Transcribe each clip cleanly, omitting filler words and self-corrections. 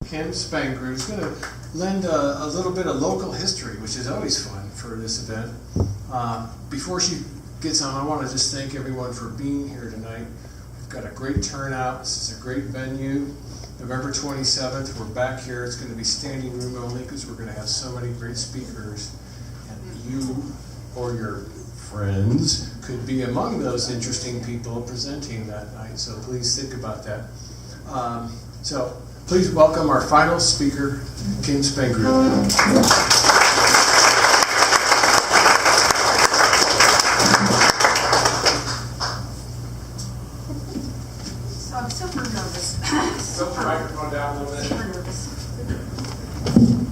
Kim Spangrude is going to lend a little bit of local history, which is always fun for this event. Before she gets on, I want to just thank everyone for being here tonight. We've got a great turnout. This is a great venue. November 27th, we're back here. It's going to be standing room only because we're going to have so many great speakers. And you or your friends could be among those interesting people presenting that night. So please think about that. So please welcome our final speaker, Kim Spangrude. So I'm super nervous. Tilt the microphone down a little bit. Super nervous.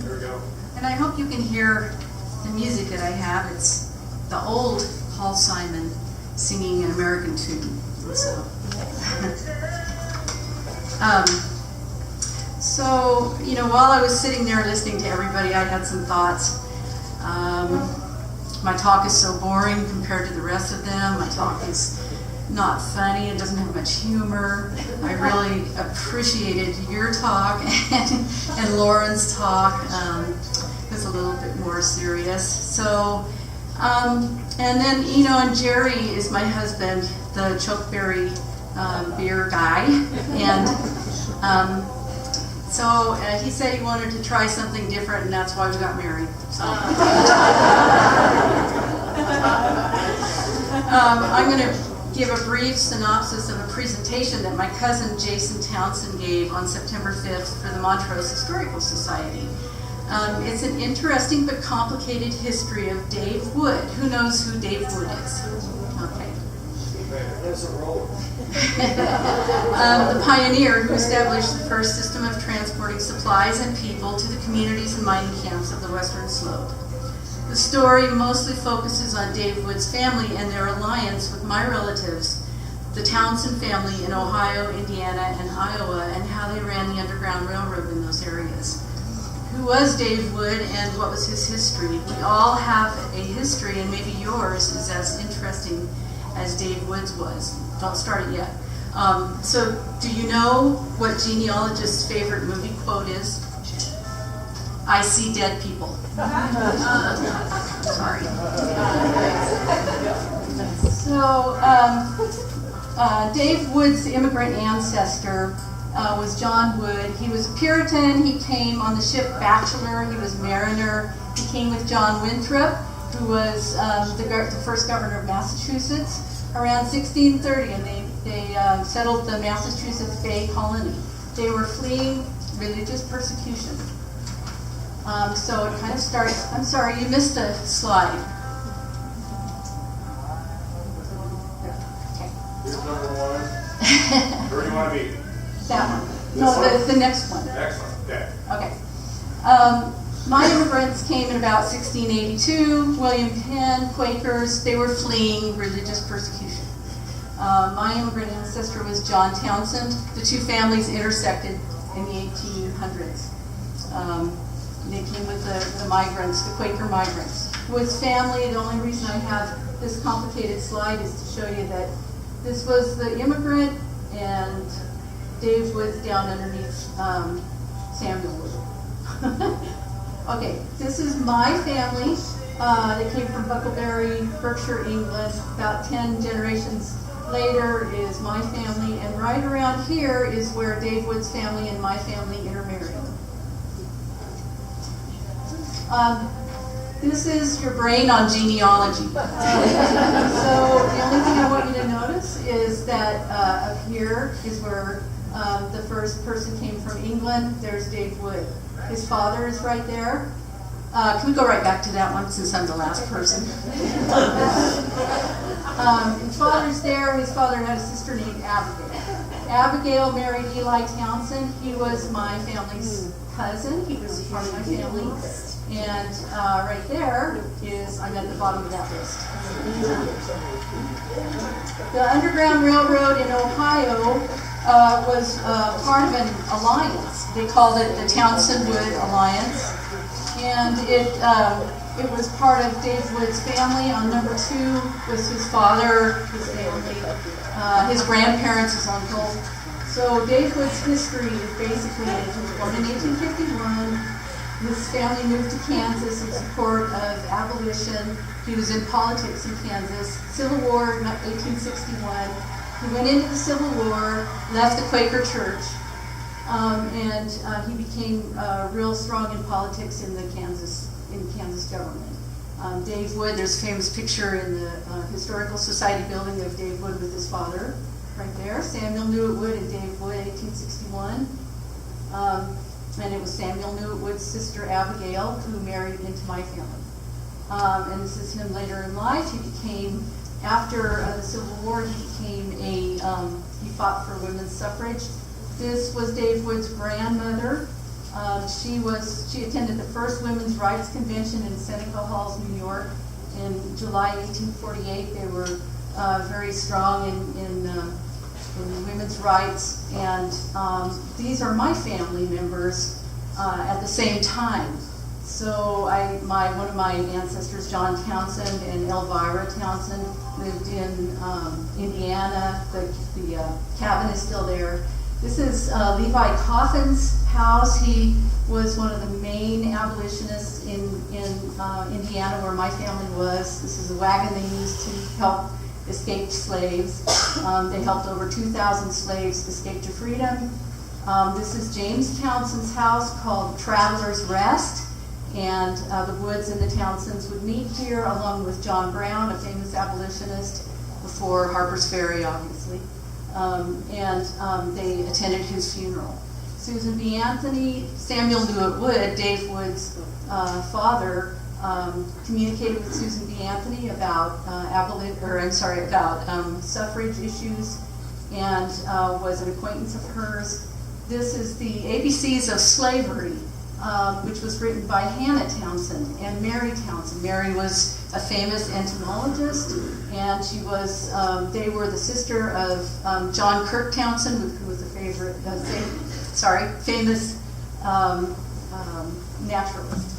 There we go. And I hope you can hear the music that I have. It's the old Paul Simon singing an American tune. So, while I was sitting there listening to everybody, I had some thoughts. My talk is so boring compared to the rest of them. My talk is not funny. It doesn't have much humor. I really appreciated your talk and Lauren's talk. It was a little bit more serious. So, and then, and Jerry is my husband, the chokeberry beer guy. And so he said he wanted to try something different, and that's why we got married. So. I'm going to give a brief synopsis of a presentation that my cousin Jason Townsend gave on September 5th for the Montrose Historical Society. It's an interesting but complicated history of Dave Wood. Who knows who Dave Wood is? Okay. The pioneer who established the first system of transporting supplies and people to the communities and mining camps of the Western Slope. The story mostly focuses on Dave Wood's family and their alliance with my relatives, the Townsend family in Ohio, Indiana, and Iowa, and how they ran the Underground Railroad in those areas. Who was Dave Wood and what was his history? We all have a history, and maybe yours is as interesting as Dave Wood's was. Don't start it yet. So do you know what genealogist's favorite movie quote is? I see dead people. Sorry. So Dave Wood's immigrant ancestor was John Wood. He was a Puritan. He came on the ship Bachelor. He was mariner. He came with John Winthrop, who was the first governor of Massachusetts, around 1630, and they settled the Massachusetts Bay Colony. They were fleeing religious persecution. So it kind of starts. I'm sorry, you missed a slide. Okay. Here's number one. Where do you want to be? That one. No, the next one. Next one. Okay. Okay. My immigrants came in about 1682. William Penn, Quakers, they were fleeing religious persecution. My immigrant ancestor was John Townsend. The two families intersected in the 1800s. They came with the migrants, the Quaker migrants. Wood's family, the only reason I have this complicated slide is to show you that this was the immigrant and Dave Wood's down underneath Samuel Wood. Okay, this is my family. They came from Bucklebury, Berkshire, England. About 10 generations later is my family, and right around here is where Dave Wood's family and my family intermarried. This is your brain on genealogy. So the only thing I want you to notice is that up here is where the first person came from England. There's Dave Wood. His father is right there. Can we go right back to that one since I'm the last person? His father's there. His father had a sister named Abigail. Abigail married Eli Townsend. He was my family's cousin. He was part of my family. And right there is, I'm at the bottom of that list. The Underground Railroad in Ohio was part of an alliance. They called it the Townsend-Wood Alliance. And it was part of Dave Wood's family. On number 2 was his father, his family, his grandparents, his uncle. So So Dave Wood's history is basically that he was born in 1851. His family moved to Kansas in support of abolition. He was in politics in Kansas. Civil War, 1861. He went into the Civil War, left the Quaker Church, and he became real strong in politics in the Kansas government. Dave Wood, there's a famous picture in the Historical Society building of Dave Wood with his father, right there. Samuel Newitt Wood and Dave Wood, 1861. And it was Samuel Newitt Wood's sister Abigail who married into my family. And this is him later in life. He became, after the Civil War, he fought for women's suffrage. This was Dave Wood's grandmother. She attended the first Women's Rights Convention in Seneca Falls, New York, in July 1848. They were very strong in women's rights, and these are my family members at the same time. So one of my ancestors, John Townsend and Elvira Townsend, lived in Indiana. The cabin is still there. This is Levi Coffin's house. He was one of the main abolitionists in Indiana, where my family was. This is a wagon they used to help escaped slaves. They helped over 2,000 slaves escape to freedom. This is James Townsend's house, called Traveler's Rest. And the Woods and the Townsends would meet here, along with John Brown, a famous abolitionist, before Harper's Ferry, obviously. They attended his funeral. Susan B. Anthony, Samuel Newitt Wood, Dave Wood's father, communicated with Susan B. Anthony about suffrage issues, and was an acquaintance of hers. This is the ABCs of Slavery, which was written by Hannah Townsend and Mary Townsend. Mary was a famous entomologist, and she was. They were the sister of John Kirk Townsend, who was a famous naturalist.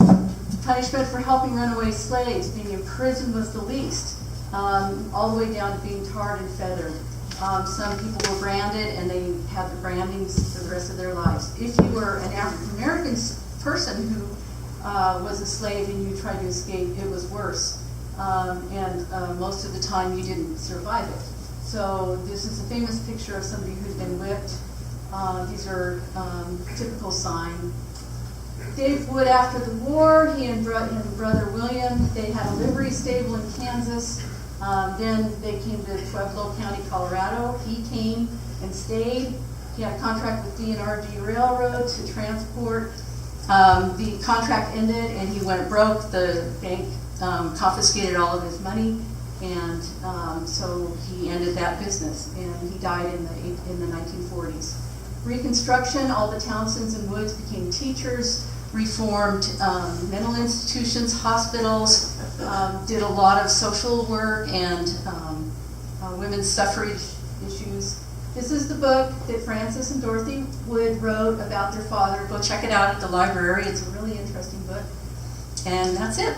Punishment for helping runaway slaves, being imprisoned, was the least, all the way down to being tarred and feathered. Some people were branded, and they had the brandings for the rest of their lives. If you were an African American person who was a slave and you tried to escape, it was worse. Most of the time you didn't survive it. So this is a famous picture of somebody who's been whipped. These are typical sign. Dave Wood, after the war, he and brother William, they had a livery stable in Kansas. Then they came to Pueblo County, Colorado. He came and stayed. He had a contract with D&RG Railroad to transport. The contract ended and he went broke. The bank confiscated all of his money, and so he ended that business, and he died in the 1940s. Reconstruction, all the Townsends and Woods became teachers, reformed mental institutions, hospitals, did a lot of social work and women's suffrage issues. This is the book that Frances and Dorothy Wood wrote about their father. Go check it out at the library. It's a really interesting book. And that's it.